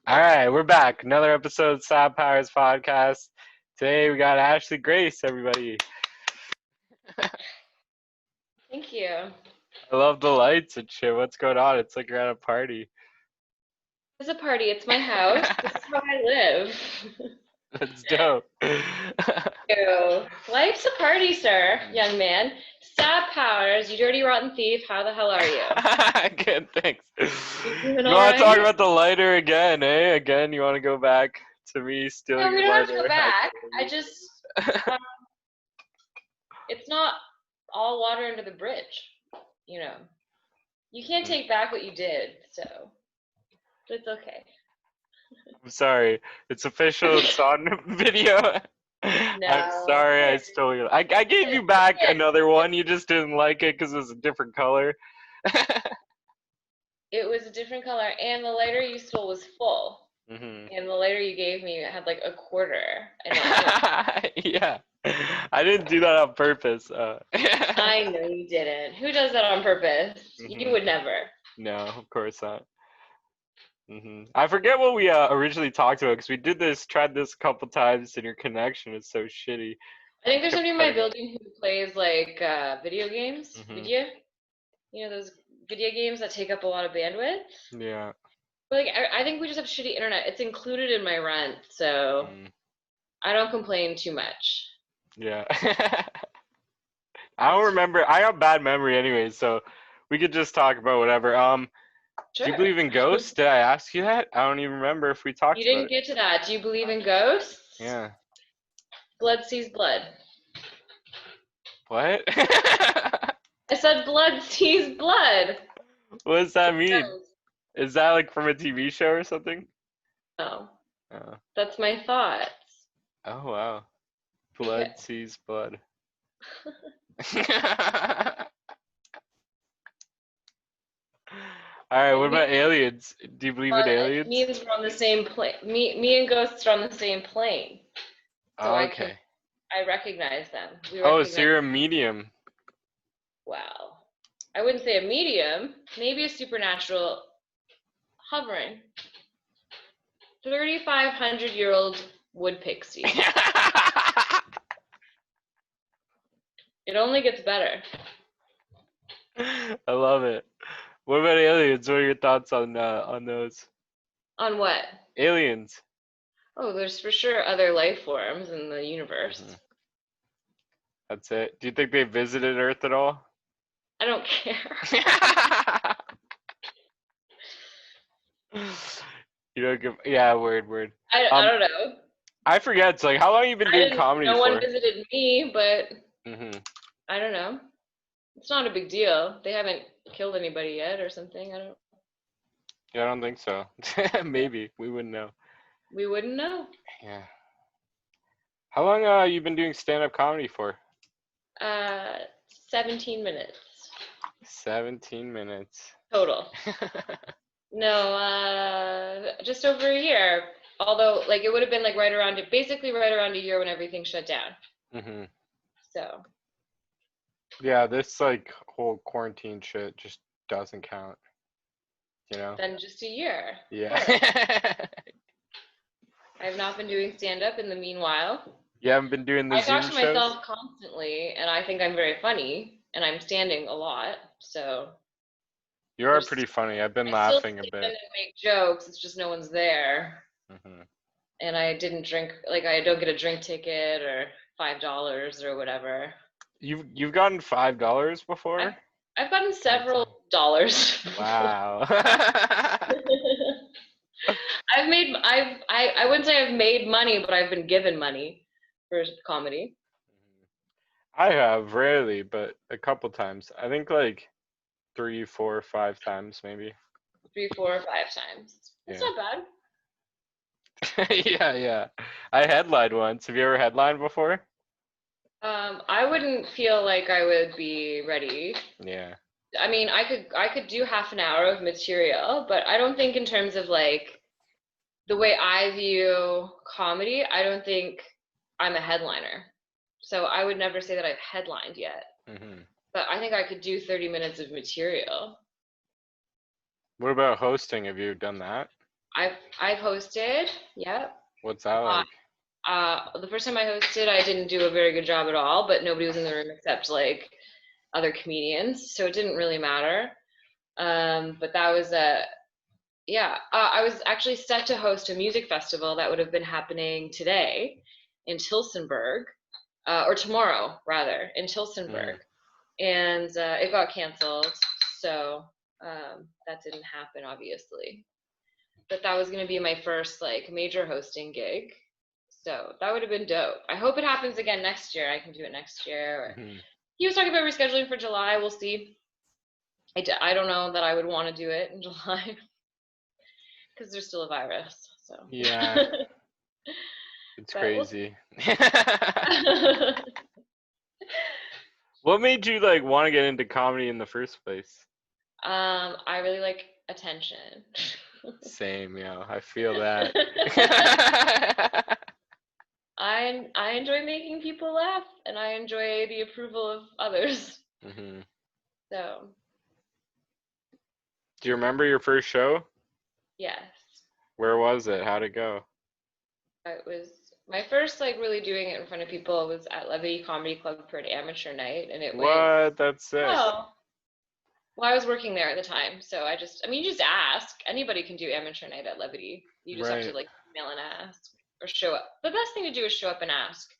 All right, we're back. Another episode of Sad Powers Podcast. Today we got Ashley Grace, everybody. Thank you. I love the lights and shit. What's going on? It's like you're at a party. It's a party. It's my house. This is how I live. That's dope. Ew. Life's a party, sir, young man. Sad Powers, you dirty rotten thief. How the hell are you? Good, thanks. You doing You all want to talk right? about the lighter again, eh? Again, you want to go back to me No, stealing we your don't have to go lighter? back. Um, it's not all water under the bridge. You know, you can't take back what you did, so it's okay. I'm sorry. It's official. It's on video. I'm No, sorry I stole your. I gave you back another one. You just didn't like it because it was a different color. it was a different color, and the lighter you stole was full. Hmm. And the lighter you gave me had like a quarter. Yeah. I didn't do that on purpose. I know you didn't. Who does that on purpose? You would never. No, of course not. I forget what we originally talked about because we tried this a couple times, and your connection is so shitty. I think there's Kept somebody in my cutting out. building who plays like video games. Mhm. Video? You know those video games that take up a lot of bandwidth? Yeah. But like I think we just have shitty internet. It's included in my rent, so Mm. I don't complain too much. Yeah. I don't remember. I have bad memory anyways, so we could just talk about whatever. Do you Sure. believe in ghosts? Did I ask you that? I don't even remember if we talked You about didn't it. get to that. Do you believe in ghosts? Yeah. Blood sees blood. What? I said blood sees blood. What does that It mean? does. Is that like from a TV show or something? No, Oh, that's my thoughts. oh wow. Blood Okay. sees blood. All right, what It about aliens? Do you believe in aliens? means we're on the same plane. Me and ghosts are on the same plane, so Oh, okay. I recognize them. We Oh, so recognize. you're a medium. Wow. I wouldn't say a medium. Maybe a supernatural hovering. 3,500-year-old wood pixie. It only gets better. I love it. What about aliens? What are your thoughts on those? On what? Aliens. Oh, there's for sure other life forms in the universe. Mhm. That's it. Do you think they visited Earth at all? I don't care. You don't give. Yeah, word. I don't know. I forget. It's like how long you been doing comedy No one for? visited me, but Hmm. I don't know. It's not a big deal. They haven't killed anybody yet or something. Yeah, I don't think so. Maybe we wouldn't know. We wouldn't know. Yeah. How long you been doing stand-up comedy for? Uh, 17 minutes 17 minutes. total. No, just over a year. Although, like, it would have been like basically right around a year when everything shut down. Hmm. So. Yeah, this like whole quarantine shit just doesn't count. You know? Then just a year. Yeah. I have not been doing stand-up in the meanwhile. You haven't been doing the I Zoom talk to shows? myself constantly, and I think I'm very funny, and I'm standing a lot, so. You are pretty funny. I've been I still laughing a stand bit. and make jokes. It's just no one's there, Hmm. and I didn't drink. Like I don't get a drink ticket or $5 or whatever. You've gotten $5 before? I've gotten several dollars before. Wow. I wouldn't say I've made money, but I've been given money for comedy. I have rarely, but a couple times. I think like 3, 4, 5 times maybe. 3, 4, or 5 times. That's Yeah. not bad. Yeah. I headlined once. Have you ever headlined before? I wouldn't feel like I would be ready. Yeah. I mean, I could do half an hour of material, but I don't think in terms of like the way I view comedy, I don't think I'm a headliner. So I would never say that I've headlined yet. Hmm. But I think I could do 30 minutes of material. What about hosting? Have you done that? I've hosted. Yep. What's that like? The first time I hosted, I didn't do a very good job at all, but nobody was in the room except like other comedians, so it didn't really matter. But that was yeah. I was actually set to host a music festival that would have been happening today in Tilsonburg, or tomorrow rather, in Tilsonburg, and it got canceled, so that didn't happen, obviously. But that was going to be my first like major hosting gig, so that would have been dope. I hope it happens again next year. I can do it next year. He was talking about rescheduling for July. We'll see. I don't know that I would want to do it in July because there's still a virus. So Yeah, it's but crazy. What made you like want to get into comedy in the first place? I really like attention. Same, yeah, I feel that. I enjoy making people laugh, and I enjoy the approval of others. So Do you remember your first show? yes, Where was it? How'd it go? it was my first like really doing it in front of people was at Levity Comedy Club for an amateur night, and it went What? That's sick. well. Well, I was working there at the time, so I mean, you just ask. Anybody can do amateur night at Levity. You just have to Right. like email and ask or show up. The best thing to do is show up and ask.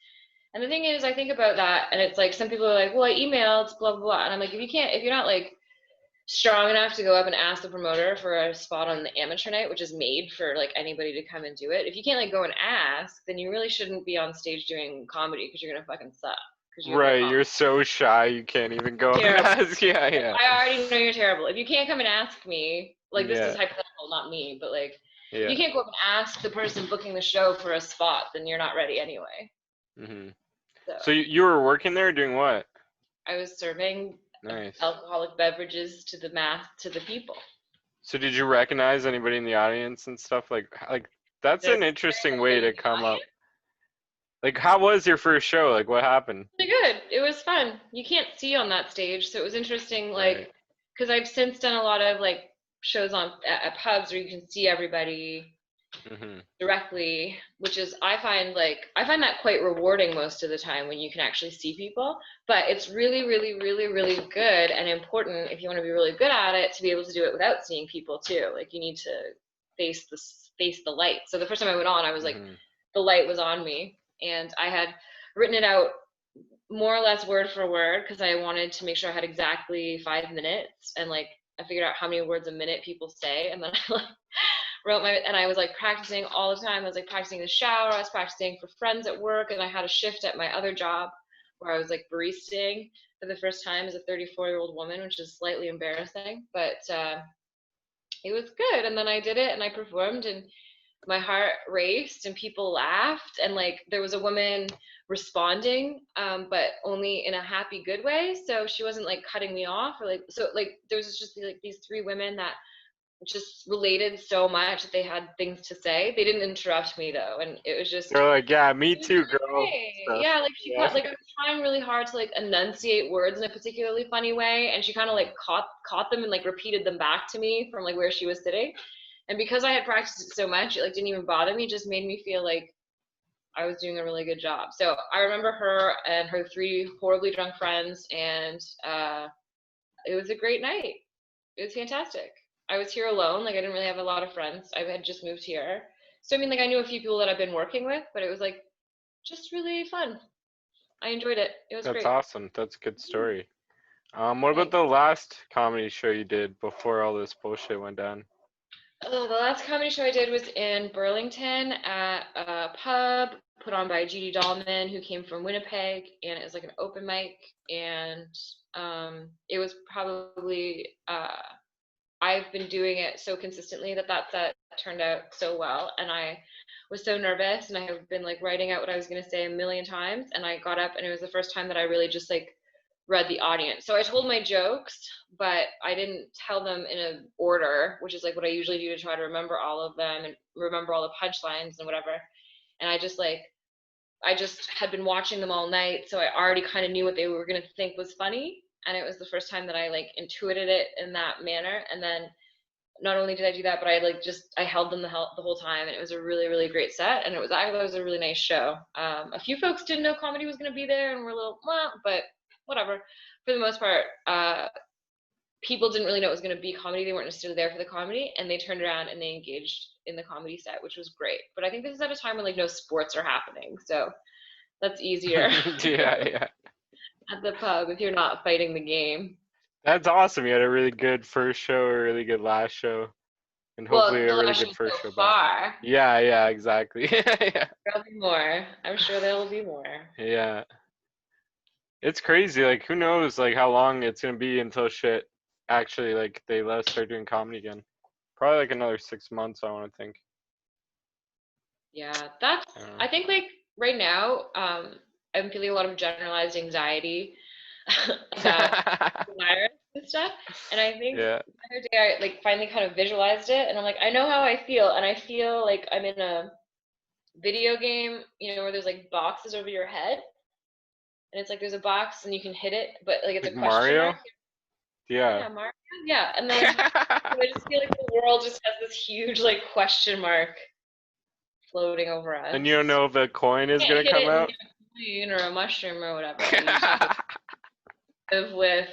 And the thing is, I think about that, and it's like some people are like, "Well, I emailed, blah blah blah," and I'm like, if you're not like strong enough to go up and ask the promoter for a spot on the amateur night, which is made for like anybody to come and do it, if you can't like go and ask, then you really shouldn't be on stage doing comedy because you're gonna fucking suck. Right, you're so shy you can't even go and ask. Yeah, yeah. I already know you're terrible. If you can't come and ask me, like this is Yeah. hypothetical, not me, but like if Yeah. you can't go up and ask the person booking the show for a spot, then you're not ready anyway. So you were working there doing what? I was serving Nice. alcoholic beverages to the people. So did you recognize anybody in the audience and stuff like that's an interesting way to come up. Like, how was your first show? Like, what happened? Really good. It was fun. You can't see on that stage, so it was interesting. Like, because I've since done a lot of like shows at pubs where you can see everybody directly, which is I find that quite rewarding most of the time when you can actually see people. But it's really, really, really, really good and important if you want to be really good at it to be able to do it without seeing people too. Like, you need to face the light. So the first time I went on, I was like, the light was on me. And I had written it out more or less word for word because I wanted to make sure I had exactly 5 minutes, and like I figured out how many words a minute people say, and then I like and I was like practicing all the time. I was like practicing in the shower, I was practicing for friends at work, and I had a shift at my other job where I was like baristaing for the first time as a 34-year-old woman, which is slightly embarrassing, but it was good. And then I did it and I performed, and my heart raced and people laughed, and like there was a woman responding, but only in a happy good way, so she wasn't like cutting me off or like, so like there was just like these 3 women that just related so much that they had things to say. They didn't interrupt me though, and it was just they're like, yeah, me too, girl. yeah, like she caught, like I was trying really hard to like enunciate words in a particularly funny way, and she kind of like caught them and like repeated them back to me from like where she was sitting. And because I had practiced it so much, it like didn't even bother me. It just made me feel like I was doing a really good job. So I remember her and her 3 horribly drunk friends, and it was a great night. It was fantastic. I was here alone. Like, I didn't really have a lot of friends. I had just moved here. So I mean, like, I knew a few people that I've been working with, but it was like just really fun. I enjoyed it. It was great. That's awesome. That's a good story. What about the last comedy show you did before all this bullshit went down? Oh, the last comedy show I did was in Burlington at a pub put on by Judy Dahlman, who came from Winnipeg, and it was like an open mic, and it was probably I've been doing it so consistently that set turned out so well, and I was so nervous, and I have been like writing out what I was going to say a million times, and I got up, and it was the first time that I really just like read the audience. So I told my jokes, but I didn't tell them in an order, which is like what I usually do to try to remember all of them and remember all the punchlines and whatever. And I just had been watching them all night, so I already kind of knew what they were going to think was funny. And it was the first time that I like intuited it in that manner. And then not only did I do that, but I held them the whole time, and it was a really, really great set, and I thought it was a really nice show. A few folks didn't know comedy was going to be there, and were a little, well, but whatever. For the most part, people didn't really know it was going to be comedy. They weren't necessarily there for the comedy, and they turned around and they engaged in the comedy set, which was great. But I think this is at a time when no sports are happening, so that's easier. Yeah. At the pub if you're not fighting the game. That's awesome. You had a really good first show, a really good last show, and hopefully Well, the a really last good show first so show back. far. Yeah, exactly. Yeah. There'll be more. I'm sure there'll be more. Yeah. It's crazy. Like, who knows, like, how long it's gonna be until shit actually, like, they let us start doing comedy again. Probably, like, another 6 months, I want to think. Yeah, I think, like, right now, I'm feeling a lot of generalized anxiety about the virus and stuff. And I think Yeah. the other day I, like, finally kind of visualized it, and I'm like, I know how I feel, and I feel like I'm in a video game, where there's, like, boxes over your head. And it's like there's a box and you can hit it, but like it's Like a question Mario? mark. Yeah. Mario. Yeah, and then I just feel like the world just has this huge like question mark floating over us. And you don't know if a coin is gonna come out? A coin or a mushroom or whatever. You just have to live with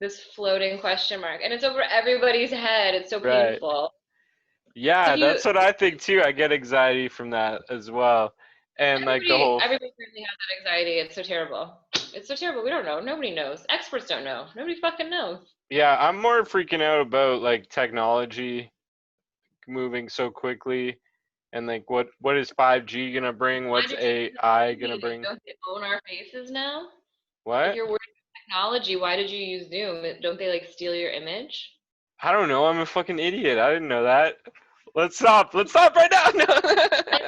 this floating question mark, and it's over everybody's head. It's so painful. Yeah, that's what I think too. I get anxiety from that as well. And like the whole everybody currently has that anxiety. It's so terrible. It's so terrible. We don't know. Nobody knows. Experts don't know. Nobody fucking knows. Yeah, I'm more freaking out about like technology moving so quickly, and like what is 5G gonna bring? What's AI gonna bring? Don't they own our faces now? What? If you're worried about technology, why did you use Zoom? Don't they like steal your image? I don't know. I'm a fucking idiot. I didn't know that. Let's stop. Let's stop right now. No.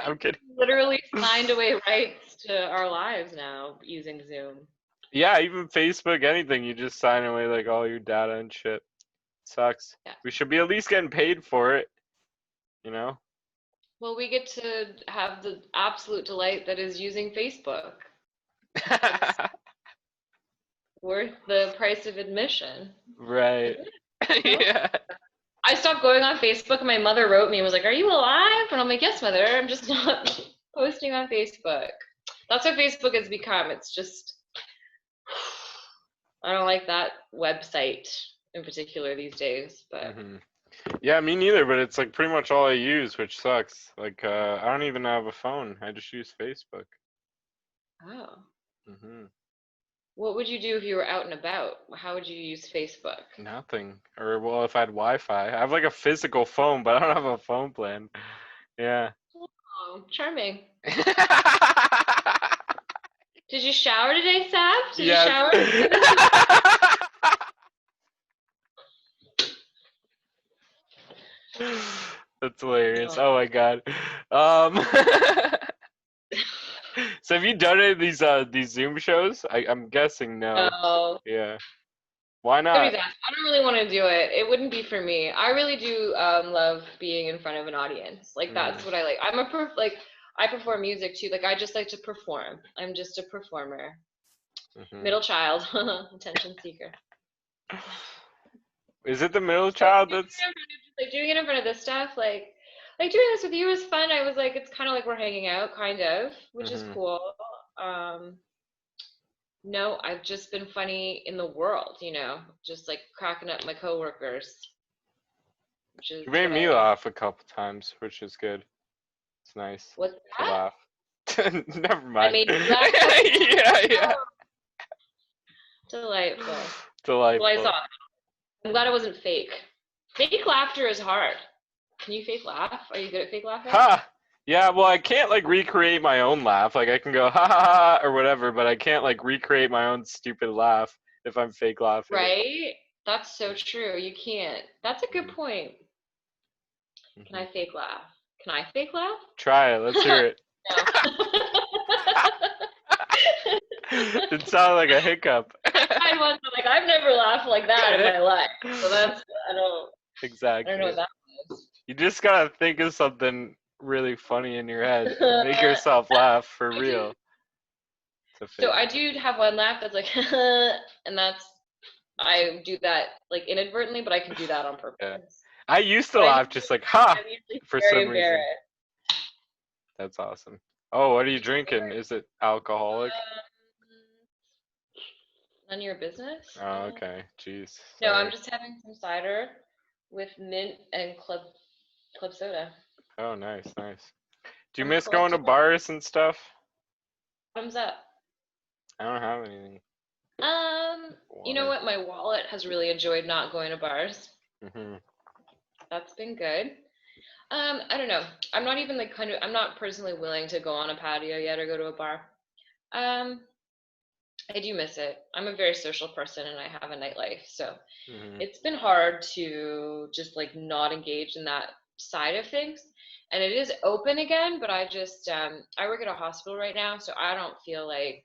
I'm kidding. Literally signed away rights to our lives now using Zoom. Yeah, even Facebook, anything, you just sign away like all your data and shit. Sucks. Yeah. We should be at least getting paid for it, you know? Well, we get to have the absolute delight that is using Facebook. Worth the price of admission. Right. Yeah. I stopped going on Facebook, and my mother wrote me and was like, "Are you alive?" And I'm like, "Yes, mother. I'm just not posting on Facebook." That's what Facebook has become. It's just, I don't like that website in particular these days. But yeah, me neither. But it's like pretty much all I use, which sucks. Like I don't even have a phone. I just use Facebook. Oh. What would you do if you were out and about? How would you use Facebook? Nothing. Or, well, if I had Wi-Fi. I have like a physical phone, but I don't have a phone plan. Yeah. Oh, charming. Did you shower today, Saf? Did you shower? That's hilarious. Oh my god. So have you done any of these Zoom shows? I'm guessing no. No. Yeah. Why not? I don't really want to do it. It wouldn't be for me. I really do love being in front of an audience. Like that's what I like. I perform music too. Like I just like to perform. I'm just a performer. Middle child, attention seeker. Is it the middle child that's like doing it in front of this stuff? Like doing this with you is fun. I was like, it's kind of like we're hanging out, kind of, which is cool. No, I've just been funny in the world, just like cracking up my coworkers. You made me laugh a couple times, which is good. It's nice. What's that? To laugh. Never mind. I made you laugh. Yeah. Delightful. Delightful. Well, I'm glad it wasn't fake. Fake laughter is hard. Can you fake laugh? Are you good at fake laughing? Ha! Yeah, well, I can't like recreate my own laugh. Like I can go ha ha ha or whatever, but I can't like recreate my own stupid laugh if I'm fake laughing. Right? That's so true. You can't. That's a good point. Can I fake laugh? Can I fake laugh? Try it. Let's hear it. It sounded like a hiccup. I've never laughed like that in my life. So Exactly. I don't know what that was. You just gotta think of something really funny in your head and make yourself laugh for real. So I do have one laugh that's like, and I do that like inadvertently, but I can do that on purpose. Yeah. I used to When I laugh do, just like, ha, I'm usually for very some reason. embarrassed. That's awesome. Oh, what are you drinking? Is it alcoholic? None of your business? Oh, okay. Jeez. No, I'm Sorry. just having some cider with mint and club soda. Oh, nice, nice. Do you I'm miss going to collecting bars and stuff? thumbs up. I don't have anything. You know Water. what? My wallet has really enjoyed not going to bars. Mhm. That's been good. I don't know. I'm not even like I'm not personally willing to go on a patio yet or go to a bar. Um, I do miss it. I'm a very social person and I have a nightlife, so Mhm. it's been hard to just like not engage in that side of things. And it is open again, but I just I work at a hospital right now, so I don't feel like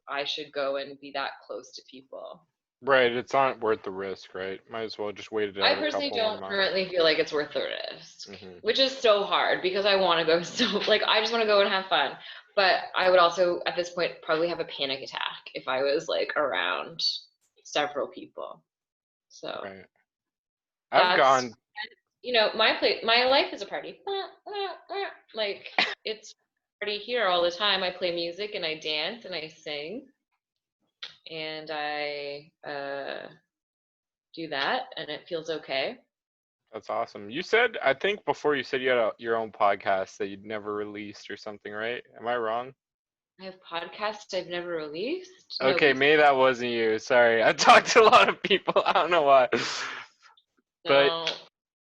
I should go and be that close to people. Right. It's not worth the risk, right? Might as well just wait it I out a personally couple more don't months. currently feel like it's worth the risk, Mhm. which is so hard because I want to go so like I just want to go and have fun. But I would also at this point probably have a panic attack if I was like around several people. So Right. I've that's gone. my life is a party. Like it's a party here all the time. I play music and I dance and I sing and I do that and it feels okay. That's awesome. You said, I think before you said you had your own podcast that you'd never released or something, right? Am I wrong? I have podcasts I've never released. Okay, Nobody's maybe that wasn't you. Sorry. I talked to a lot of people. I don't know why. But no,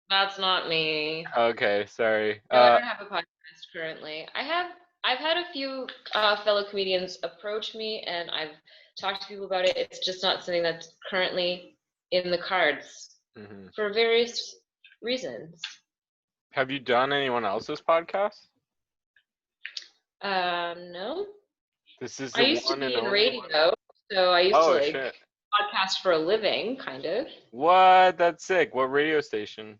that's not me. okay, sorry. No, I don't have a podcast currently. I've had a few fellow comedians approach me and I've talked to people about it. It's just not something that's currently in the cards Mhm. for various reasons. Have you done anyone else's podcast? No. This is I the used to one and be in only one. radio, so I used to Oh like shit. podcast for a living, kind of. What? That's sick. What radio station?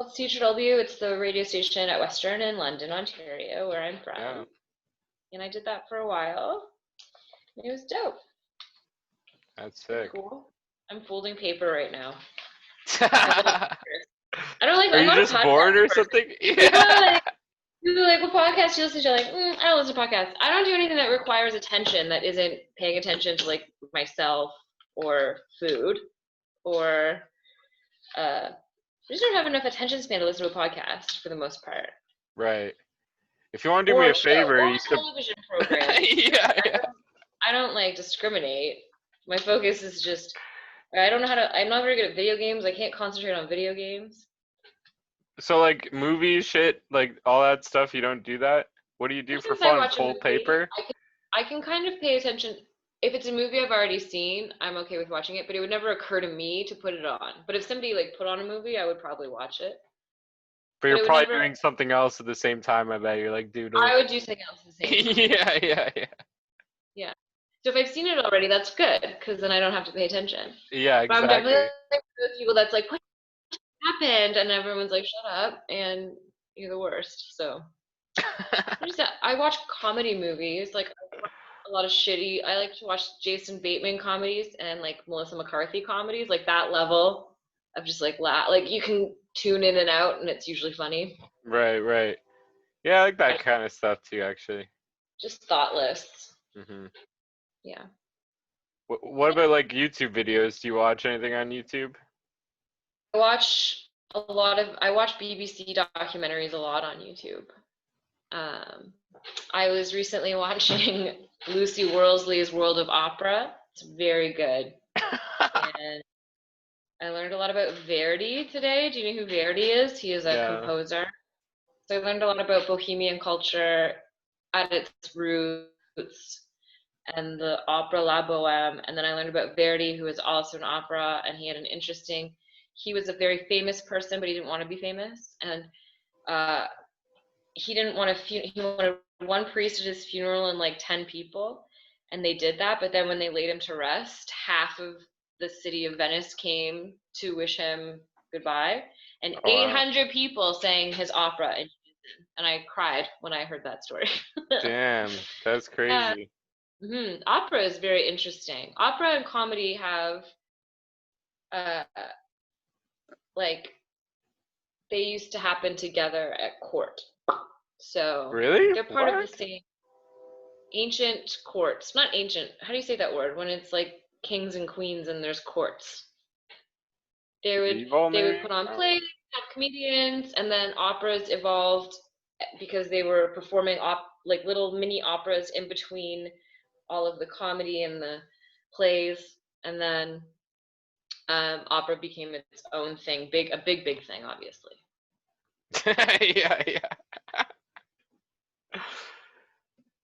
It's THW. It's the radio station at Western in London, Ontario, where I'm Yeah, from. And I did that for a while. It was dope. that's Pretty sick. cool. I'm folding paper right now. I have all Are papers. I don't like. I'm you not a just bored podcast or person. something? People are Yeah. like, what podcast do you listen to? Like, I don't listen to podcasts. I don't do anything that requires attention that isn't paying attention to like myself or food or I just don't have enough attention span to listen to a podcast for the most part. Right. If you want to do me Or a a show favor, or you a could. television program. Yeah, yeah. I don't like discriminate. My focus is just I don't know how to I'm not very good at video games. I can't concentrate on video games. So like movies, shit, like all that stuff, you don't do that? What do you do for Sometimes I fun? watch a Fold movie. paper? I can kind of pay attention. If it's a movie I've already seen, I'm okay with watching it, but it would never occur to me to put it on. But if somebody like put on a movie, I would probably watch it. But But you're it would probably never doing something else at the same time, I bet. You're like doodling. I would do something else at the same time. Yeah, yeah, yeah. Yeah. So if I've seen it already, that's good because then I don't have to pay attention. Yeah, But I'm definitely exactly. like those people that's like, what happened? And everyone's like, shut up, and you're the worst. So I watch comedy movies. Like I watch a lot of shitty. I like to watch Jason Bateman comedies and like Melissa McCarthy comedies, like that level of just like like you can tune in and out, and it's usually funny. Right, right. Yeah, I like I, that kind of stuff too, actually. just thoughtless. Hmm. Yeah. What about like YouTube videos? Do you watch anything on YouTube? I watch BBC documentaries a lot on YouTube. Um, I was recently watching Lucy Worsley's World of Opera. It's very good. And I learned a lot about Verdi today. Do you know who Verdi is? He is a Yeah. composer. So I learned a lot about Bohemian culture at its roots and the opera La Boheme. And then I learned about Verdi, who is also an opera, and he was a very famous person, but he didn't want to be famous. And uh, he wanted one priest at his funeral and like 10 people, and they did that. But then when they laid him to rest, half of the city of Venice came to wish him goodbye, and Oh, wow. 800 people sang his opera, and I cried when I heard that story. Damn, that's Yeah. crazy. Opera is very interesting. Opera and comedy have uh, like they used to happen together at court. So Really? they're part of the What? same ancient courts. Not ancient. How do you say that word when it's like kings and queens and there's courts? They would Medieval, they maybe? would put on I don't know. plays, have comedians, and then operas evolved because they were performing like little mini operas in between all of the comedy and the plays, and then opera became its own thing, a big thing, obviously. Yeah, yeah.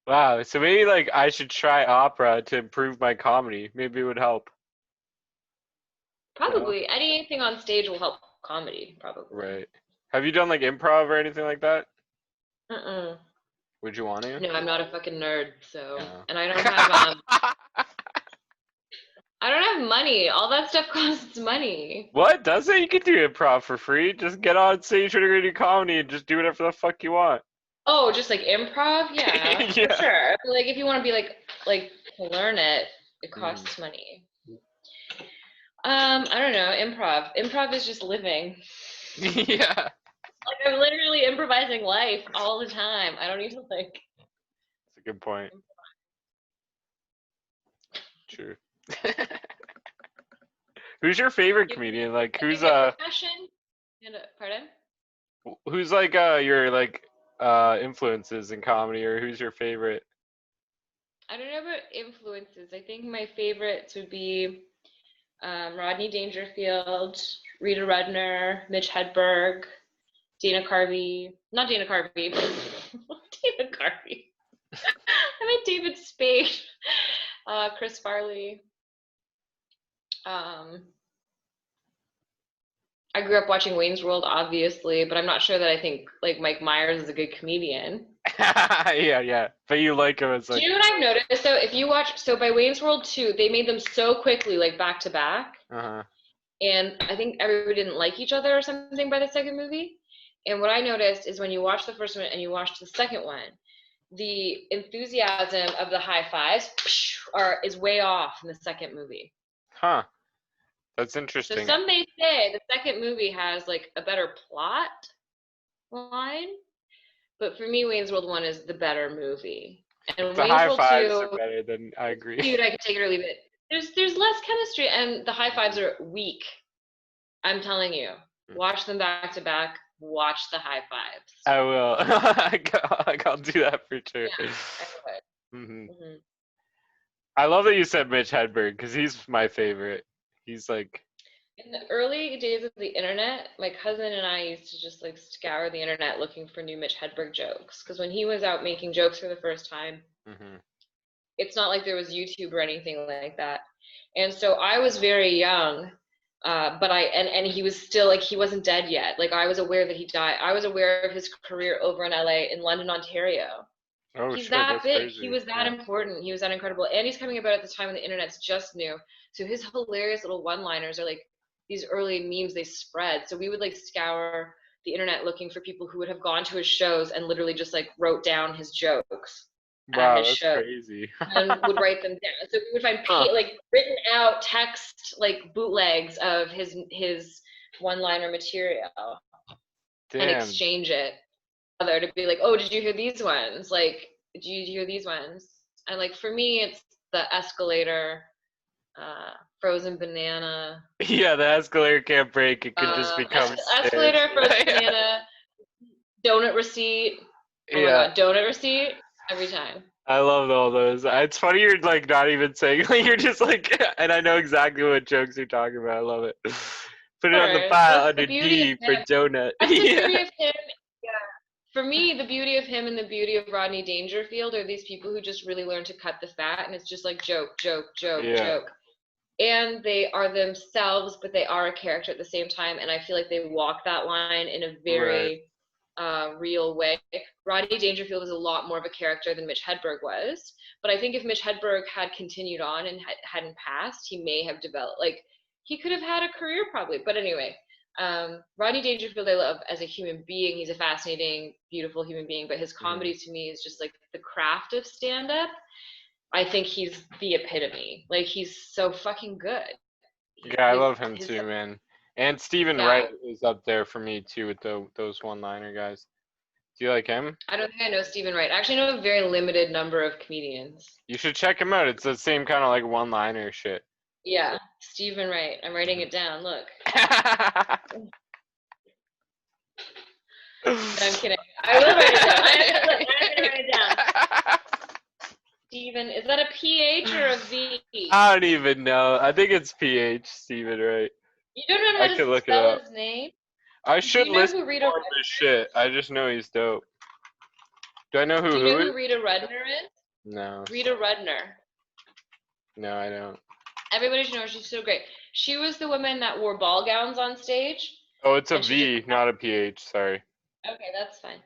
Wow. So maybe like I should try opera to improve my comedy. Maybe it would help. No? Probably anything on stage will help comedy, probably. Right. Have you done like improv or anything like that? Mm-mm. Would you want to? No, I'm not a fucking nerd, so No. and I don't have money. All that stuff costs money. What? Does it? You can do improv for free. Just get on stage with a comedy and just do whatever the fuck you want. Oh, just like improv? Yeah, for Yeah. sure. But like if you want to be like to learn it, it Mhm. costs money. I don't know, improv. Improv is just living. Yeah. Like I'm literally improvising life all the time. I don't need to like That's a good point. True. Who's your favorite give comedian? Like give me a profession. Pardon? who's like your like influences in comedy, or who's your favorite? I don't know about influences. I think my favorites would be Rodney Dangerfield, Rita Rudner, Mitch Hedberg, Dana Carvey. Not Dana Carvey. Dana Carvey. I meant David Spade. Chris Farley. Um, I grew up watching Wayne's World, obviously, but I'm not sure that I think like Mike Myers is a good comedian. Yeah, yeah. But you like him as Do like you know what I've noticed? So if you watch, so by Wayne's World 2, they made them so quickly, like back to back. uh-huh. And I think everybody didn't like each other or something by the second movie. And what I noticed is when you watch the first one and you watch the second one, the enthusiasm of the high fives is way off in the second movie. Huh. That's So interesting. some may say the second movie has like a better plot line, but for me, Wayne's World 1 is the better movie. And The Wayne's high World fives are 2, better than I agree. dude, I can take it or leave it. There's less chemistry and the high fives are weak. I'm telling you. Watch them back to back. Watch the high fives. I will. I'll do that for sure. Yeah, I would. Hmm. Hmm. I love that you said Mitch Hedberg because he's my favorite. He's like, In the early days of the internet, my cousin and I used to just like scour the internet looking for new Mitch Hedberg jokes. Because when he was out making jokes for the first time, hmm it's not like there was YouTube or anything like that. And so I was very young, but and he was still like he wasn't dead yet. Like I was aware that he died. I was aware of his career over in LA, in London, Ontario. oh He's shit, that that's big. He crazy. was that Yeah. important. He was that incredible. And he's coming about at the time when the internet's just new. So his hilarious little one-liners are like these early memes they spread. So we would like scour the internet looking for people who would have gone to his shows and literally just like wrote down his jokes at Wow, his that's show crazy. and would write them down. So we would find Huh. like written out text like bootlegs of his one-liner material and Damn. exchange it other to be like, oh, did you hear these ones? Like, did you hear these ones? And like for me, it's the escalator, frozen banana, Yeah, the escalator can't break. It could just become stairs. escalator, frozen banana, donut receipt. Oh my Yeah, god, donut receipt every time. I love all those. It's funny you're like not even saying like you're just like, and I know exactly what jokes you're talking about. I love it. Put it on the Course, file that's the under beauty of D for him. donut. That's the Yeah. beauty of him. Yeah. For me, the beauty of him and the beauty of Rodney Dangerfield are these people who just really learn to cut the fat, and it's just like joke, joke, joke, Yeah. joke. And they are themselves, but they are a character at the same time. And I feel like they walk that line in a Right. very real way. Rodney Dangerfield is a lot more of a character than Mitch Hedberg was. But I think if Mitch Hedberg had continued on and hadn't passed, he may have developed, like, he could have had a career probably. But anyway, Rodney Dangerfield I love as a human being. He's a fascinating, beautiful human being. But his Mhm. comedy to me is just like the craft of stand up. I think he's the epitome. Like he's so fucking good. Yeah, I His love him his too, man. And Stephen Yeah, Wright is up there for me too with those one-liner guys. Do you like him? I don't think I know Stephen Wright. I actually know a very limited number of comedians. You should check him out. It's the same kind of like one-liner shit. Yeah, Stephen Wright. I'm writing it down. Look. No, I'm kidding. I will write it down. I'm gonna write it down. Stephen, is that a PH or a V? I don't even know. I think it's PH, Stephen Wright. You don't know I how could to look it spell up. his name? I Do should you know listen who Rita more of Rudner his shit. I just know he's dope. Do I know is? Do you who know is? who Rita Rudner is? No. Rita Rudner. No, I don't. Everybody should know her. She's so great. She was the woman that wore ball gowns on stage. Oh, it's a And she just V, not a PH. Sorry. Okay, that's fine.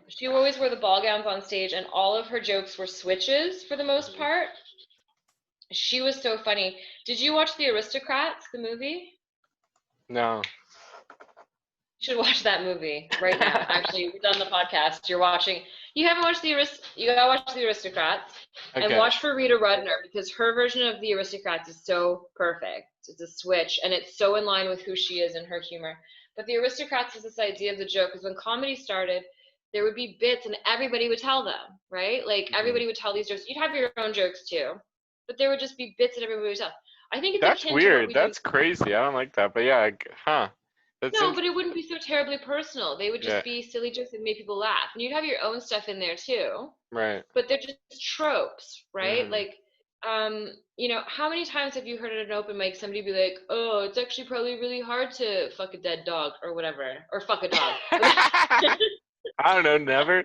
She always wore the ball gowns on stage, and all of her jokes were switches for the most part. She was so funny. Did you watch The Aristocrats, the movie? No. You should watch that movie right now. Actually, we've done the podcast. You're watching. You haven't watched you gotta watch The Aristocrats and Okay. watch for Rita Rudner because her version of The Aristocrats is so perfect. It's a switch, and it's so in line with who she is and her humor. But The Aristocrats is this idea of the joke because when comedy started, there would be bits and everybody would tell them, right? Like everybody would tell these jokes. You'd have your own jokes too, but there would just be bits that everybody would tell. I think it's That's akin to what weird. we That's do. crazy. I don't like that. But yeah, huh. That's No, but it wouldn't be so terribly personal. They would Yeah. just be silly jokes that made people laugh. And you'd have your own stuff in there too, Right. but they're just tropes, right? Like, you know, how many times have you heard at an open mic somebody be like, "Oh, it's actually probably really hard to fuck a dead dog or whatever, or fuck a dog." I don't know, never.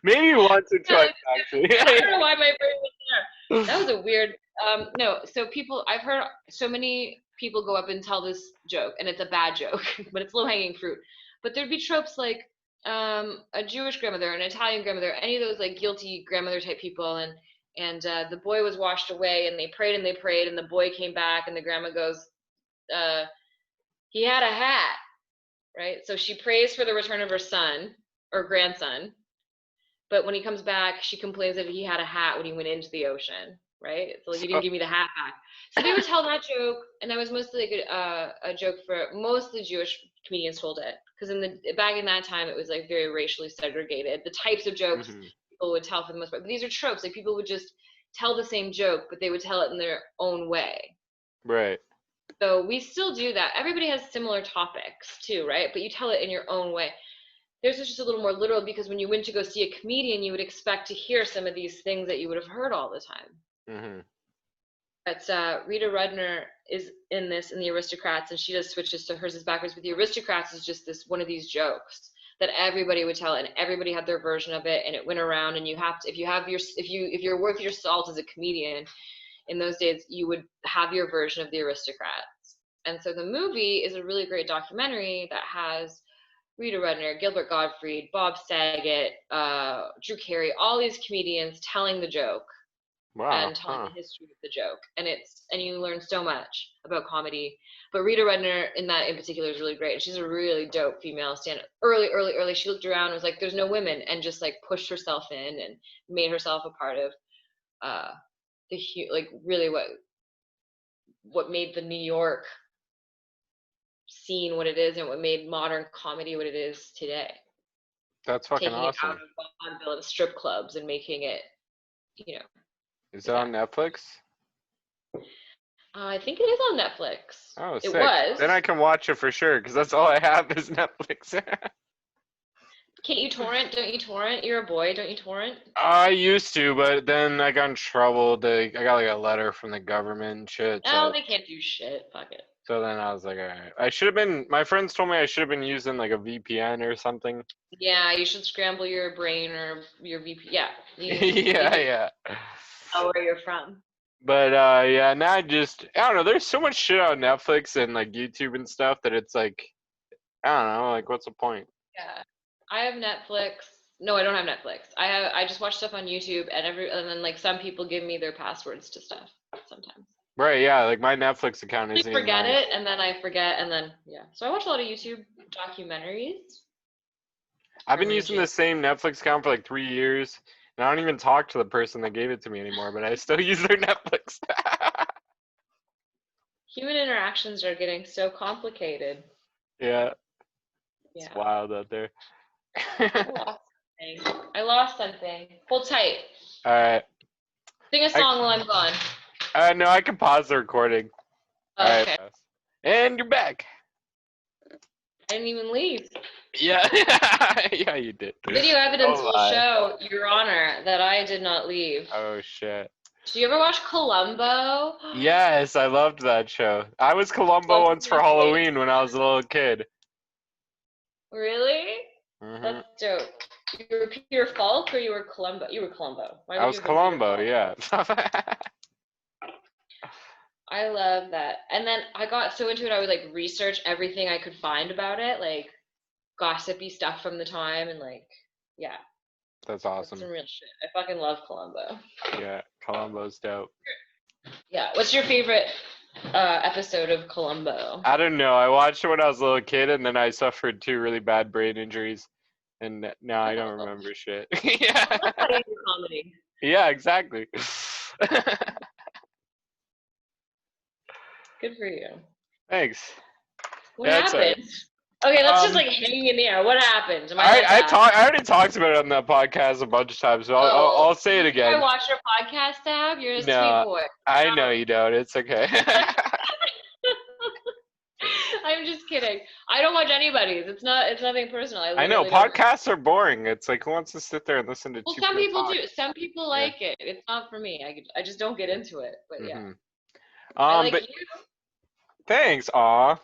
Maybe once or twice, actually. I don't know why my brain was there. That was a weird. No, so I've heard so many people go up and tell this joke, and it's a bad joke, but it's low-hanging fruit. But there'd be tropes like a Jewish grandmother, an Italian grandmother, any of those like guilty grandmother type people, and the boy was washed away, and they prayed and they prayed, and the boy came back, and the grandma goes, he had a hat, right? So she prays for the return of her son or grandson. But when he comes back, she complains that he had a hat when he went into the ocean, right? So like, you didn't give me the hat back. So they would tell that joke, and that was mostly like a joke for most of the Jewish comedians told it, because back in that time it was like very racially segregated. The types of jokes people would tell for the most part, but these are tropes. Like people would just tell the same joke, but they would tell it in their own way. Right. So we still do that. Everybody has similar topics too, right? But you tell it in your own way. Theirs is just a little more literal because when you went to go see a comedian, you would expect to hear some of these things that you would have heard all the time. But Rita Rudner is in The Aristocrats, and she does switches, so hers is backwards. But The Aristocrats is just this one of these jokes that everybody would tell, and everybody had their version of it, and it went around. And you have to, if you're worth your salt as a comedian, in those days, you would have your version of The Aristocrats. And so the movie is a really great documentary that has Rita Rudner, Gilbert Gottfried, Bob Saget, Drew Carey, all these comedians telling the joke and telling the history of the joke. And you learn so much about comedy. But Rita Rudner in particular is really great. And she's a really dope female stand-up. Early, she looked around and was like, there's no women, and just like pushed herself in and made herself a part of really what made the New York scene what it is and what made modern comedy what it is today. That's fucking taking awesome. It out of vaudeville and strip clubs and making it, Is it on Netflix? I think it is on Netflix. Oh, sick. It was. Then I can watch it for sure, because that's all I have is Netflix. Can't you torrent? Don't you torrent? You're a boy, don't you torrent? I used to, but then I got in trouble. I got like a letter from the government and shit. Oh, they can't do shit. Fuck it. So then I was like, all right. My friends told me I should have been using like a VPN or something. Yeah, you should scramble your brain or your VPN. Yeah. Yeah. Oh, where you're from. But yeah, now I don't know. There's so much shit on Netflix and like YouTube and stuff that it's like, I don't know, like what's the point? Yeah. I have Netflix. No, I don't have Netflix. I just watch stuff on YouTube and then like some people give me their passwords to stuff sometimes. Right, yeah, like my Netflix account isn't even forget it, and then I forget, and then, yeah. So I watch a lot of YouTube documentaries. I've been using the same Netflix account for like 3 years, and I don't even talk to the person that gave it to me anymore, but I still use their Netflix. Human interactions are getting so complicated. Yeah, it's Yeah. wild out there. I lost something. Hold tight. All right. Sing a song while I'm gone. No, I can pause the recording. All right. Okay. And you're back. I didn't even leave. Yeah. Yeah, you did. Video evidence Don't will lie. show, Your Honor, that I did not leave. Oh, shit. Do you ever watch Columbo? Yes, I loved that show. I was Columbo once for Halloween when I was a little kid. Really? Hmm. That's dope. You were Peter Falk or you were Columbo? You were Columbo. Why I would was you have been Peter Columbo, Falk? yeah. I love that. And then I got so into it, I would like research everything I could find about it, like gossipy stuff from the time, and like, yeah, That's that's awesome. some real shit. I fucking love Columbo. Yeah, Columbo's dope. Yeah. What's your favorite episode of Columbo? I don't know. I watched it when I was a little kid, and then I suffered 2 really bad brain injuries, and now I don't remember shit. Yeah. That's how you do comedy. Yeah, exactly. Good for you. Thanks. What Yeah, it's happened? Okay, let's just Um, like hang in the air. What happened? Am I like I already talked about it on that podcast a bunch of times, so I'll say it I again. watch your podcast, Tab. You're a sweet No, boy. I know you don't. It's okay. I'm just kidding. I don't watch anybody's. It's nothing personal. I know literally don't. podcasts are boring. It's like who wants to sit there and listen to Well, two some people people talk? do. Some people Yeah. like it. It's not for me. I just don't get into it. But yeah, Mhm. I like But you. thanks, aw.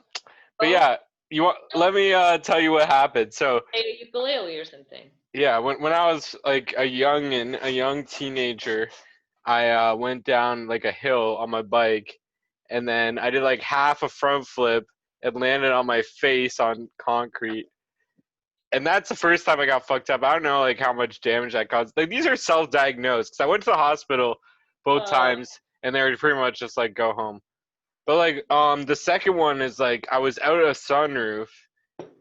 But Oh, yeah, you want? Let me tell you what happened. So play a ukulele or something. yeah, when I was like a young teenager, I went down like a hill on my bike, and then I did like half a front flip and landed on my face on concrete. And that's the first time I got fucked up. I don't know like how much damage that caused. Like these are self-diagnosed because I went to the hospital both times, and they were pretty much just like go home. But like the second one is like I was out of a sunroof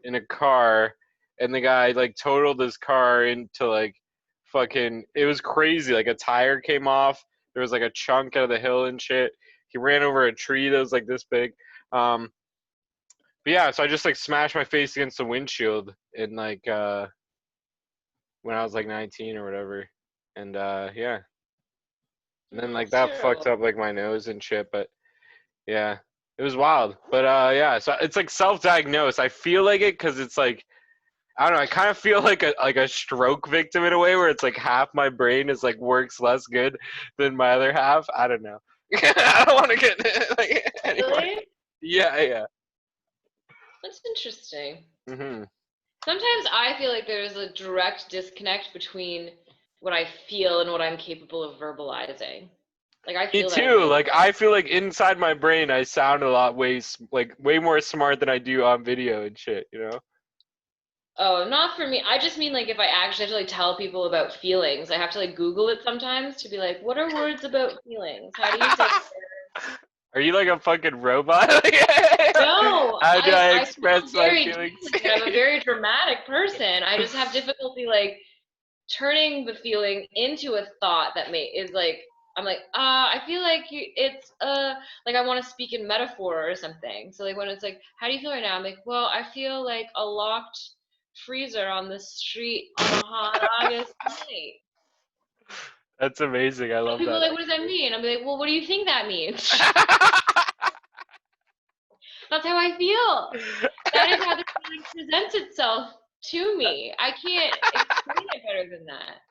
in a car, and the guy like totaled his car into like fucking. It was crazy. Like a tire came off. There was like a chunk out of the hill and shit. He ran over a tree that was like this big. But yeah, so I just like smashed my face against the windshield in like when I was like 19 or whatever, and yeah, and then like that fucked up like my nose and shit. But yeah, it was wild. But yeah, so it's like self-diagnosed. I feel like it because it's like I don't know. I kind of feel like a stroke victim in a way where it's like half my brain is like works less good than my other half. I don't know. I don't want to get like anymore. Really? Yeah. That's interesting. Mhm. Sometimes I feel like there's a direct disconnect between what I feel and what I'm capable of verbalizing. Like I Me feel that in too. my Like I feel like inside my brain, I sound a lot way more smart than I do on video and shit. You know? Oh, not for me. I just mean like if I actually have to like tell people about feelings, I have to like Google it sometimes to be like, what are words about feelings? How do you say Are you like a fucking robot? no, How do I I feel express my very feelings? deeply, and I'm a very dramatic person. I just have difficulty like turning the feeling into a thought that is like I'm like I feel like it's like I want to speak in metaphor or something. So like when it's like how do you feel right now? I'm like well I feel like a locked freezer on the street on a hot August night. That's amazing. I love People are that. like what does that mean? I'm like well what do you think that means? That's how I feel. That is how the feeling presents itself to me. I can't explain it better than that.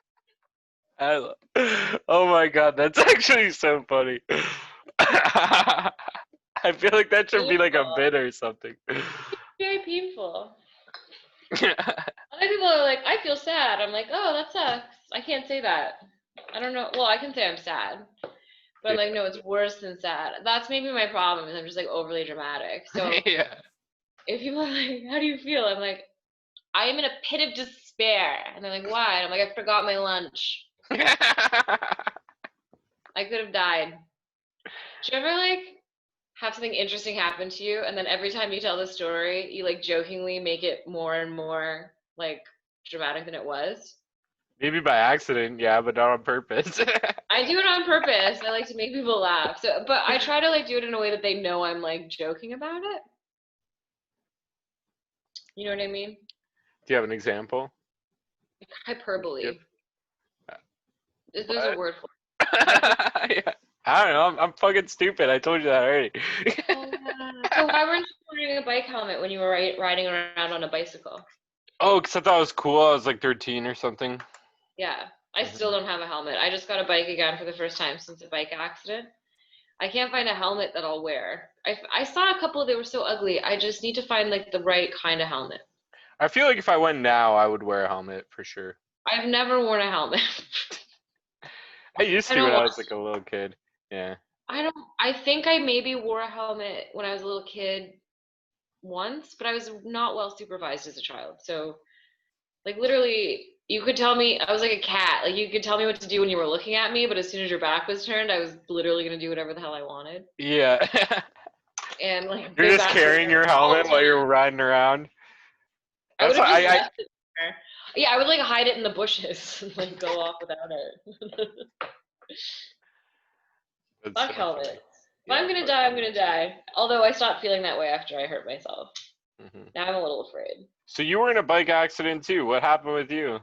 Oh my god, that's actually so funny. I feel like that should be like a Painful. bit or something. Very painful. Other people are like, I feel sad. I'm like, oh, that sucks. I can't say that. I don't know. Well, I can say I'm sad. But I'm like, no, it's worse than sad. That's maybe my problem is I'm just like overly dramatic. So Yeah. if people are like, how do you feel? I'm like, I am in a pit of despair. And they're like, why? And I'm like, I forgot my lunch. I could have died. Do you ever like have something interesting happen to you and then every time you tell the story, you like jokingly make it more and more like dramatic than it was? Maybe by accident, yeah, but not on purpose. I do it on purpose. I like to make people laugh. So, but I try to like do it in a way that they know I'm like joking about it. You know what I mean? Do you have an example? Hyperbole. Yep. There's a What? word for it. Hyper. Yeah. I don't know. I'm fucking stupid. I told you that already. Oh, yeah. So why weren't you wearing a bike helmet when you were riding around on a bicycle? Oh, because I thought it was cool. I was like 13 or something. Yeah, I still Mhm. don't have a helmet. I just got a bike again for the first time since a bike accident. I can't find a helmet that I'll wear. I saw a couple, they were so ugly. I just need to find like the right kind of helmet. I feel like if I went now, I would wear a helmet for sure. I've never worn a helmet. I used I to don't when I want was like a little kid. Yeah. I don't I think I maybe wore a helmet when I was a little kid once, but I was not well supervised as a child. So like literally you could tell me I was like a cat. Like you could tell me what to do when you were looking at me, but as soon as your back was turned, I was literally gonna do whatever the hell I wanted. Yeah. And like You're big just bad stare carrying your all helmet the while time. you're riding around. I would That's have why just I left it there. Yeah, I would like hide it in the bushes and like go off without it. that's Fuck so helmets. funny. If Yeah, I'm gonna fuck die, I'm gonna helmets. die. Although I stopped feeling that way after I hurt myself. Hmm. Now I'm a little afraid. So you were in a bike accident too. What happened with you?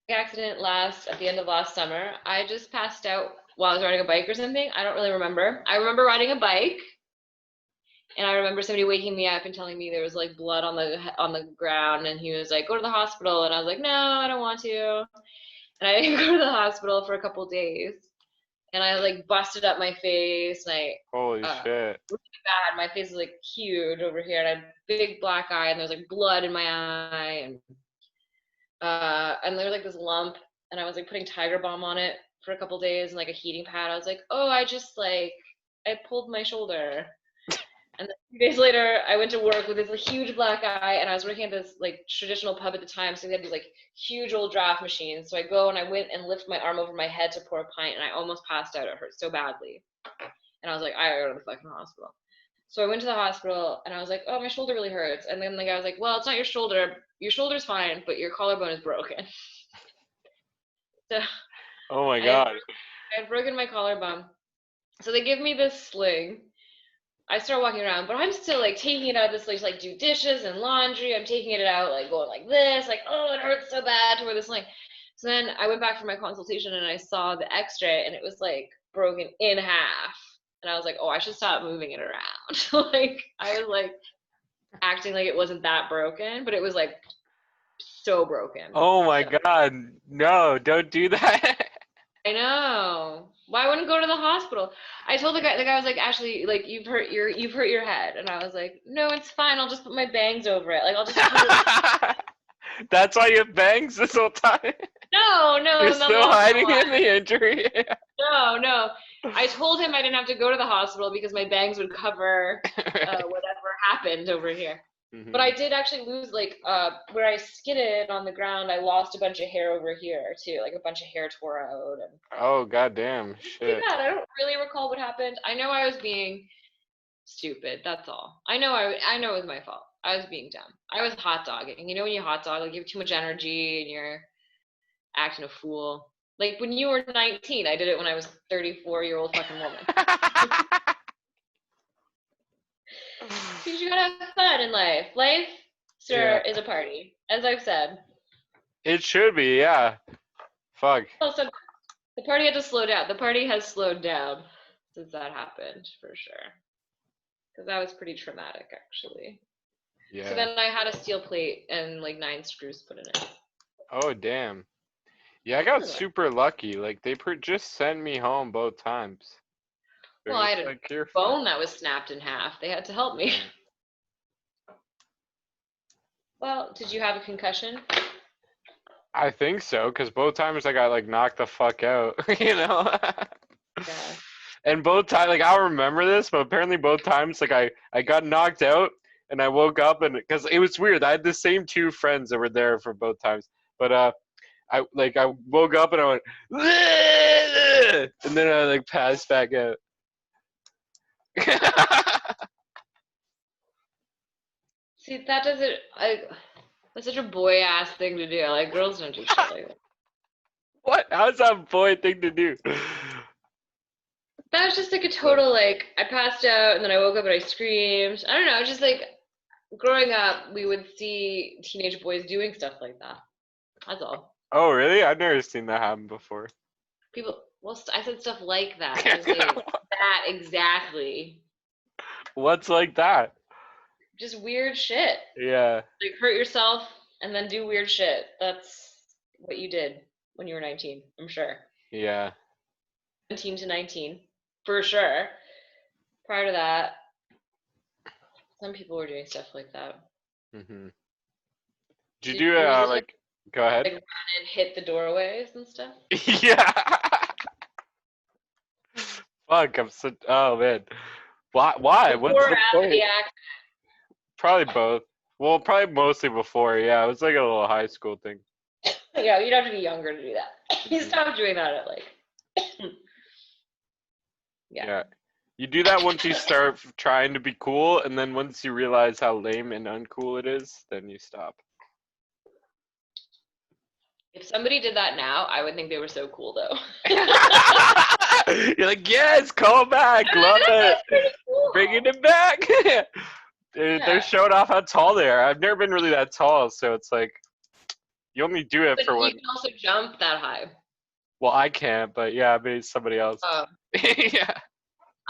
Accident last at the end of last summer. I just passed out while I was riding a bike or something. I don't really remember. I remember riding a bike, and I remember somebody waking me up and telling me there was like blood on the ground, and he was like, "Go to the hospital," and I was like, "No, I don't want to." And I didn't go to the hospital for a couple days, and I like busted up my face, and Holy I shit. really bad. My face was like huge over here, and I had a big black eye, and there was like blood in my eye, and there was like this lump, and I was like putting Tiger Balm on it for a couple days and like a heating pad. I was like, oh, I pulled my shoulder. And then 2 days later, I went to work with this huge black eye, and I was working at this like traditional pub at the time, so they had these like huge old draft machines. So I go and I went and lift my arm over my head to pour a pint, and I almost passed out. It hurt so badly, and I was like, I gotta go to the fucking hospital. So I went to the hospital, and I was like, oh, my shoulder really hurts. And then the guy was like, well, it's not your shoulder. Your shoulder's fine, but your collarbone is broken. So Oh my I had, god. I had broken my collarbone. So they give me this sling. I start walking around, but I'm still like taking it out of this sling, like do dishes and laundry. I'm taking it out, like going like this, like, oh, it hurts so bad to wear this sling. So then I went back for my consultation and I saw the x-ray and it was like broken in half. And I was like, oh, I should stop moving it around. Like I was like acting like it wasn't that broken, but it was like so broken. Oh my So god. No, don't do that. I know. Why wouldn't go to the hospital? I told the guy was like, Ashley, like you've hurt your head, and I was like, no, it's fine. I'll just put my bangs over it. Like I'll just put it. That's why you have bangs this whole time. No, You're no, no, still that's not hiding why. in the injury. No, no. I told him I didn't have to go to the hospital because my bangs would cover Right. whatever happened over here. But Hmm. I did actually lose like where I skidded on the ground. I lost a bunch of hair over here too, like a bunch of hair tore out and. Oh goddamn Pretty shit. bad. I don't really recall what happened. I know I was being stupid. That's all. I know it was my fault. I was being dumb. I was hot dogging. You know when you hot dog, like you have too much energy and you're acting a fool. Like when you were 19, I did it when I was 34-year-old fucking woman. Because you gotta have fun in life. Life, Yeah. sir, is a party, as I've said. It should be, yeah. Fuck. Well, so the party had to slow down. The party has slowed down since that happened, for sure. Because that was pretty traumatic, actually. So Yeah. then I had a steel plate and like 9 screws put in it. Oh damn. Yeah, I got super lucky. Like they just sent me home both times. They're Well, I just had a like, you're fine. bone that was snapped in half. They had to help me. Right. Well, did you have a concussion? I think so, because both times I got like knocked the fuck out, you know? Yeah. And both times, like I'll remember this, but apparently both times, like I got knocked out and I woke up and because it was weird. I had the same two friends that were there for both times, but I woke up and I went, and then I like passed back out. See, that doesn't. That's such a boy ass thing to do. Like girls don't do shit like that. What? How's that a boy thing to do? That was just like a total like I passed out and then I woke up and I screamed. I don't know, just like growing up, we would see teenage boys doing stuff like that. That's all. Oh, really? I've never seen that happen before. People, well, I said stuff like that. I didn't say that exactly. What's like that? Just weird shit. Yeah. Like hurt yourself and then do weird shit. That's what you did when you were 19, I'm sure. Yeah. 17 to 19, for sure. Prior to that, some people were doing stuff like that. Mm-hmm. Did you do like? Go ahead. Like run and hit the doorways and stuff? Yeah. Fuck, I'm so. Oh man. Why? Why? What's Before or the after point? the accident? Probably both. Well, probably mostly before. Yeah, it was like a little high school thing. Yeah, you'd have to be younger to do that. You stopped doing that at like. Yeah. You do that once you start trying to be cool, and then once you realize how lame and uncool it is, then you stop. If somebody did that now, I would think they were so cool though. You're like, yes, call back, love it, Cool. bringing it back. They're showing off how tall they are. I've never been really that tall, so it's like you only do it But for you what. can also jump that high. Well, I can't, but yeah, maybe somebody else. Yeah.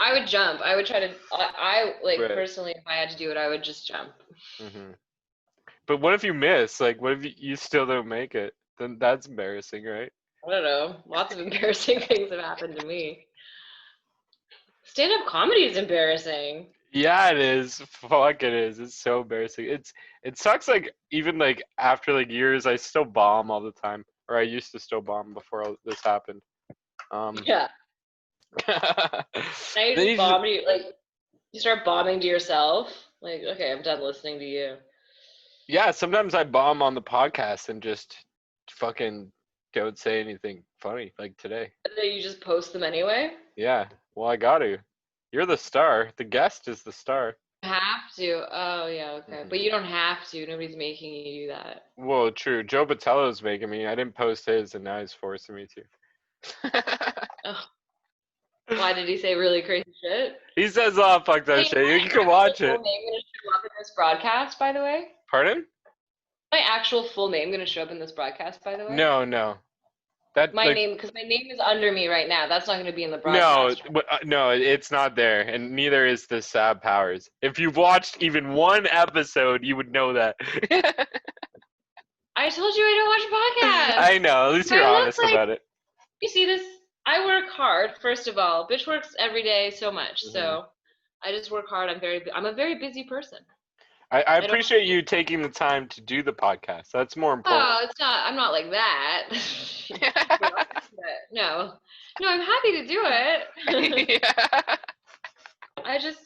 I would jump. I would try to. I like Right. personally, if I had to do it, I would just jump. Mm-hmm. But what if you miss? Like, what if you still don't make it? Then that's embarrassing, right? I don't know. Lots of embarrassing things have happened to me. Stand-up comedy is embarrassing. Yeah, it is. Fuck, it is. It's so embarrassing. It sucks. Like even like after like years, I still bomb all the time, or I used to still bomb before all this happened. Yeah. Now you Then just bomb. Like you start bombing to yourself. Like, okay, I'm done listening to you. yeah, sometimes I bomb on the podcast and just fucking don't say anything funny, like today. And then you just post them anyway. Yeah, well, I got to. You're the star. The guest is the star. You have to. Oh yeah, okay. Mhm. But you don't have to. Nobody's making you do that. Well, true. Joe Patello's making me. I didn't post his, and now he's forcing me to. Oh. Why did he say really crazy shit? He says a lot of fucked up shit. You can watch it. Full name gonna show up in this broadcast, by the way? Pardon? My actual full name gonna show up in this broadcast, by the way? No. That My like, name, because my name is under me right now. That's not gonna be in the no, broadcast. no, it's not there, and neither is the Sab Powers. If you've watched even one episode, you would know that. I told you I don't watch podcasts. I know. At least you're honest about it. You see this? I work hard. First of all, bitch works every day so much. Mhm. So I just work hard. I'm a very busy person. I appreciate you taking the time to do the podcast. That's more important. Oh, it's not. I'm not like that. No, I'm happy to do it. Yeah.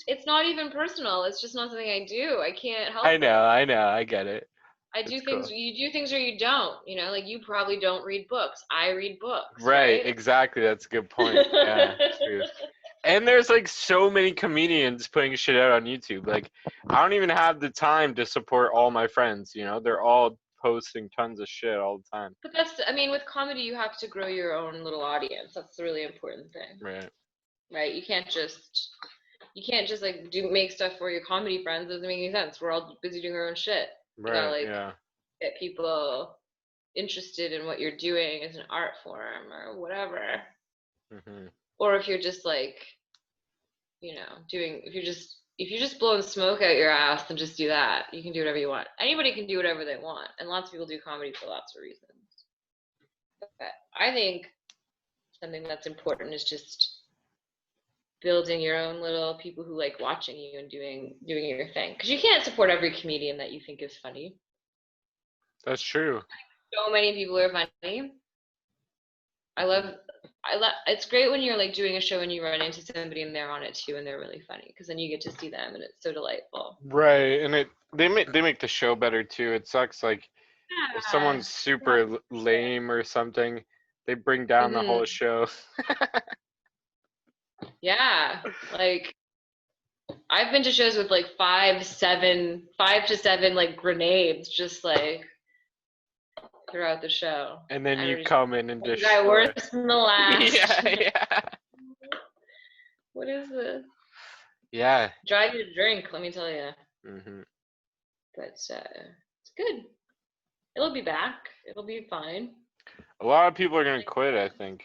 It's not even personal. It's just not something I do. I can't help I know. I get it. I do It's things, cool. you do things or you don't, like you probably don't read books. I read books. Right, exactly. That's a good point. Yeah, true. And there's like so many comedians putting shit out on YouTube. Like, I don't even have the time to support all my friends, they're all posting tons of shit all the time. But with comedy, you have to grow your own little audience. That's the really important thing. Right. Right? You can't just like make stuff for your comedy friends. It doesn't make any sense. We're all busy doing our own shit. Right, You gotta, get people interested in what you're doing as an art form or whatever. Mm-hmm. Or if you're just like, if you're just blowing smoke out your ass, then just do that. You can do whatever you want. Anybody can do whatever they want, and lots of people do comedy for lots of reasons. But I think something that's important is just building your own little people who like watching you and doing your thing. Because you can't support every comedian that you think is funny. That's true. So many people are funny. It's great when you're like doing a show and you run into somebody and they're on it too and they're really funny, because then you get to see them and it's so delightful. Right, and they make the show better too. It sucks like if someone's super lame or something, they bring down the whole show. Yeah, like I've been to shows with like 5 to 7 like grenades, just like throughout the show. And then you Everybody's come in and one guy destroy. worse than the last. Yeah. What is this? Yeah. Drive you to drink, let me tell you. Mm-hmm. But it's good. It'll be back. It'll be fine. A lot of people are gonna quit, I think.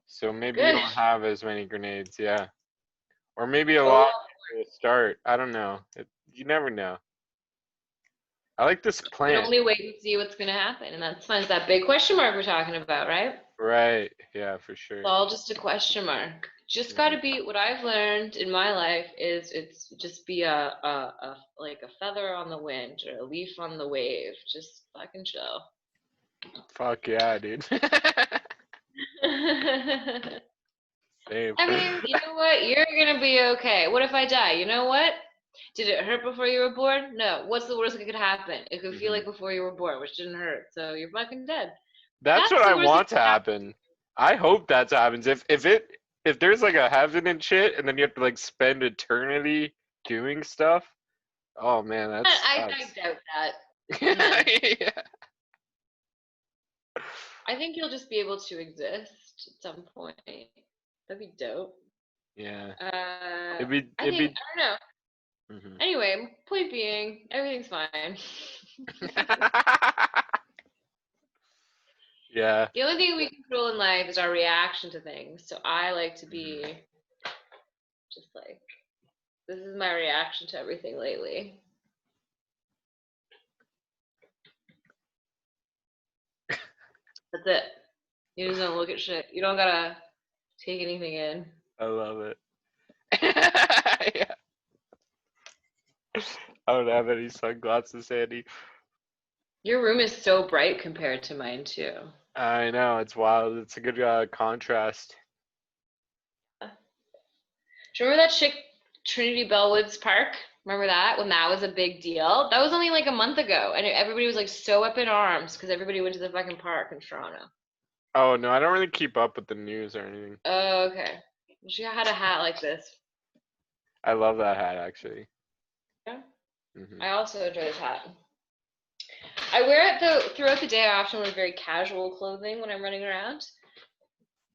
So maybe you Good. don't have as many grenades, yeah. Or maybe a Oh, lot well, will start. I don't know. You never know. I like this we can plan. only wait and see what's going to happen. And that's fun. It's that big question mark we're talking about, right? Right. Yeah, for sure. It's all just a question mark. Just got to be, what I've learned in my life is it's just be like a feather on the wind or a leaf on the wave. Just fucking chill. Fuck yeah, dude. Same. I mean, you know what? You're gonna be okay. What if I die? You know what? Did it hurt before you were born? No. What's the worst that could happen? It could feel like before you were born, which didn't hurt. So you're fucking dead. That's what That's I the worst that want to could happen. happen. I hope that happens. If there's like a heaven and shit, and then you have to like spend eternity doing stuff. Oh man, I that's doubt that. yeah. I think you'll just be able to exist at some point. That'd be dope. Yeah. I It'd be don't know. Mhm. Anyway, point being, everything's fine. Yeah. The only thing we control in life is our reaction to things. So I like to be just like, this is my reaction to everything lately. That's it. You just don't look at shit. You don't gotta take anything in. I love it. Yeah. I don't have any sunglasses handy. Your room is so bright compared to mine too. I know, it's wild. It's a good contrast. Do you remember that chick Trinity Bellwoods Park? Remember that when that was a big deal? That was only like a month ago, and everybody was like so up in arms because everybody went to the fucking park in Toronto. Oh no, I don't really keep up with the news or anything. Oh, okay. She had a hat like this. I love that hat actually. Yeah. Mm-hmm. I also enjoy this hat. I wear it throughout the day. I often wear very casual clothing when I'm running around.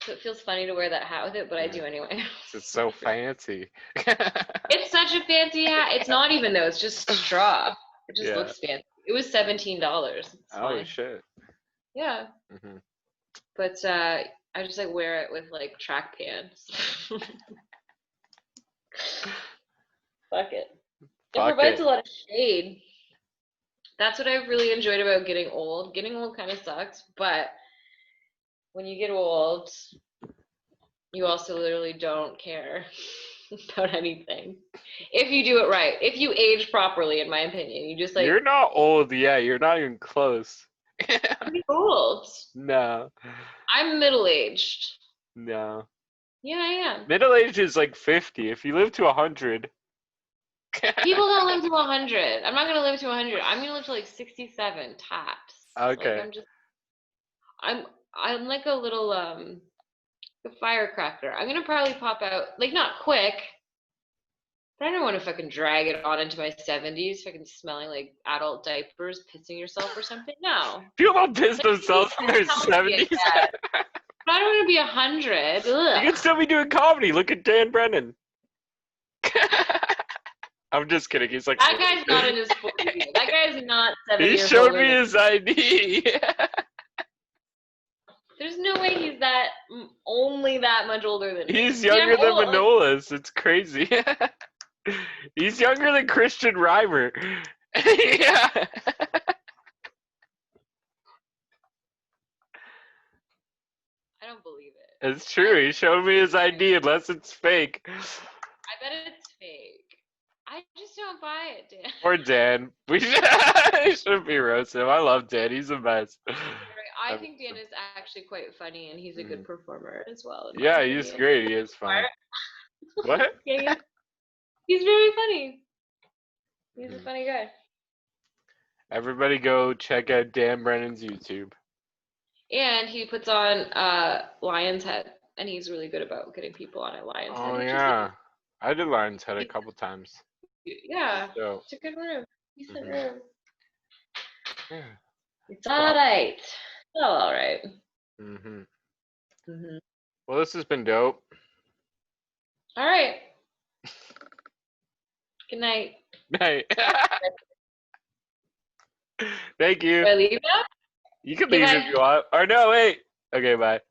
So it feels funny to wear that hat with it, but I do anyway. It's so fancy. It's such a fancy hat. It's not even though, it's just straw. It just looks fancy. It was $17. It's fine. Shit. Yeah. Mm-hmm. But I just like wear it with like track pants. Fuck it. It provides a lot of shade. That's what I've really enjoyed about getting old. Getting old kind of sucks, but when you get old, you also literally don't care about anything. If you do it right. If you age properly, in my opinion. You just like... You're not old, yeah. You're not even close. I'm old. No. I'm middle-aged. No. Yeah, I am. Middle-aged is like 50. If you live to 100. People don't live to 100. I'm not gonna live to 100. I'm gonna live to like 67 tops. Okay. Like I'm like a little a firecracker. I'm gonna probably pop out, like not quick, but I don't want to fucking drag it on into my 70s, fucking smelling like adult diapers, pissing yourself or something. No. People don't piss themselves in their 70s. But I don't want to be 100. Ugh. You can still be doing comedy. Look at Dan Brennan. I'm just kidding. He's like that guy's not in his 40s. That guy's not 70 he years showed old me his ID. There's no way he's only that much older than me. He's younger than Manolis. It's crazy. He's younger than Christian Reimer. Yeah. I don't believe it. It's true. He showed me his ID unless it's fake. I bet it's fake. I just don't buy it, Dan. Or Dan. We should be roast him. I love Dan. He's the best. I think Dan is actually quite funny, and he's a good performer as well. Yeah, he's great. He is fun. What? Yeah, he's very funny. He's a funny guy. Everybody go check out Dan Brennan's YouTube. And he puts on Lion's Head, and he's really good about getting people on a Lion's Head. Oh, yeah. I did Lion's Head a couple times. Yeah, So, it's a good room. Decent room. Yeah. It's all right. Oh, all right. Mm-hmm. Mm-hmm. Well, this has been dope. All right. Good night. Night. Thank Do you. I leave now? You can Okay, leave if bye. you want. Or no, wait. Okay, bye.